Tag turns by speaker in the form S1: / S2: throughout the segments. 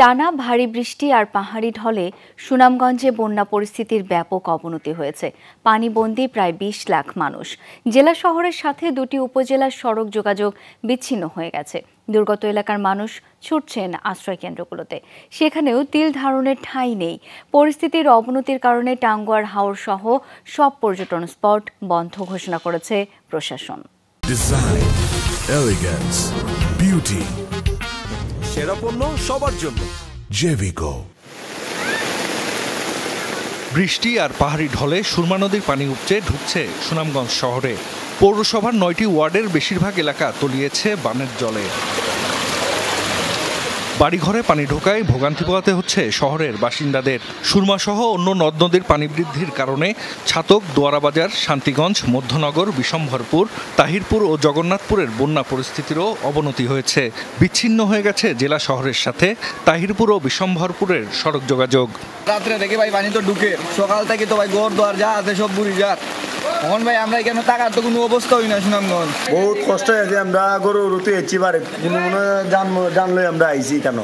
S1: টানা ভারী বৃষ্টি আর পাহাড়ি ঢলে সুনামগঞ্জে বন্যা পরিস্থিতির ব্যাপক অবনতি হয়েছে। পানিবন্দী প্রায় ২০ লাখ মানুষ। জেলা শহরের সাথে দুটি উপজেলার সড়ক যোগাযোগ বিচ্ছিন্ন হয়ে গেছে। দুর্গত এলাকার মানুষ ছুটছেন আশ্রয় কেন্দ্রগুলোতে, সেখানেও তিল ধারণের ঠাঁই নেই। পরিস্থিতির অবনতির কারণে টাঙ্গুয়ার হাওর সহ সব পর্যটন স্পট বন্ধ ঘোষণা করেছে প্রশাসন।
S2: ডিজাইন, এলিগেন্স, বিউটি,
S3: সেরা পণ্য সবার জন্য
S2: জেভিকো।
S4: বৃষ্টি আর পাহাড়ি ঢলে সুরমা নদীর পানি উপচে ঢুকছে সুনামগঞ্জ শহরে। পৌরসভার ৯টি ওয়ার্ডের বেশিরভাগ এলাকা তলিয়েছে বানের জলে। বাড়িঘরে পানি ঢোকায় ভোগান্তি পোহাতে হচ্ছে শহরের বাসিন্দাদের। সুরমা সহ অন্য নদ নদীর পানি বৃদ্ধির কারণে ছাতক, দোয়ারাবাজার, শান্তিগঞ্জ, মধ্যনগর, বিশম্ভরপুর, তাহিরপুর ও জগন্নাথপুরের বন্যা পরিস্থিতিরও অবনতি হয়েছে। বিচ্ছিন্ন হয়ে গেছে জেলা শহরের সাথে তাহিরপুর ও বিশম্ভরপুরের সড়ক যোগাযোগ।
S5: রাত্রে থেকে ভাই পানি তো ঢুকে, সকাল থেকে তো ভাই ঘর দোয়ার যা আছে সব বুড়ি যার। এখন ভাই আমরা এখানে টাকার তো কোনো অবস্থা হই না। সুনামগঞ্জ
S6: বহুত কষ্ট হয়েছে, আমরা গরু রুতে এসছি বারে কোনো জানলে আমরা আইছি কেন,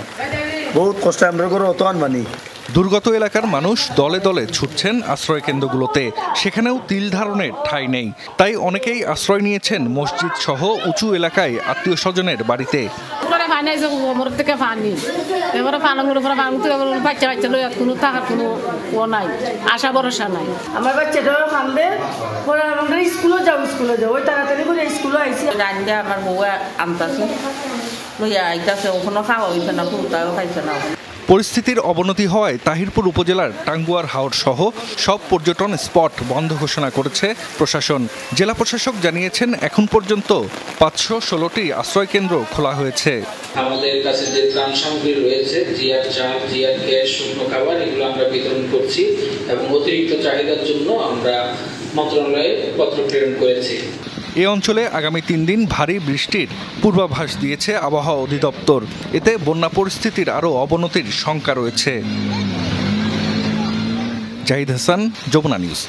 S6: বহুত কষ্ট আমরা গরু অত আনবানি।
S4: দুর্গত এলাকার মানুষ দলে দলে ছুটছেন আশ্রয় কেন্দ্রগুলোতে, সেখানেও তিল ধারণের ঠাঁই নেই। তাই অনেকেই আশ্রয় নিয়েছেন মসজিদ সহ উঁচু এলাকায় আত্মীয় স্বজনের বাড়িতে।
S7: আশা ভরসা নাই। আমার বাচ্চাটাও কান্দে, স্কুলে যাও ওই তাড়াতাড়ি করে স্কুলে আইসি। আমার বউ আনতাছে লইয়া আইতাছে, ওখানে খাওয়া হইছে না, ফুলটাও খাইছে না।
S4: পরিস্থিতির অবনতি হওয়ায় তাহিরপুর উপজেলার টাঙ্গুয়ার হাওর সহ সব পর্যটন স্পট বন্ধ ঘোষণা করেছে প্রশাসন। জেলা প্রশাসক জানিয়েছেন এখন পর্যন্ত ৫১৬টি আশ্রয় কেন্দ্র খোলা হয়েছে।
S8: আমাদের কাছে যে ত্রাণ সামগ্রী রয়েছে, জিআর চাল, জিআর গ্যাস, শুকনো খাবার, এগুলো আমরা বিতরণ করছি এবং অতিরিক্ত চাহিদার জন্য আমরা মন্ত্রণালয়ে পত্র প্রেরণ করেছি।
S4: এ অঞ্চলে আগামী ৩ দিন ভারী বৃষ্টির পূর্বাভাস দিয়েছে আবহাওয়া অধিদপ্তর। এতে বন্যা পরিস্থিতির আরও অবনতির শঙ্কা রয়েছে। জাহিদ হাসান, যমুনা নিউজ।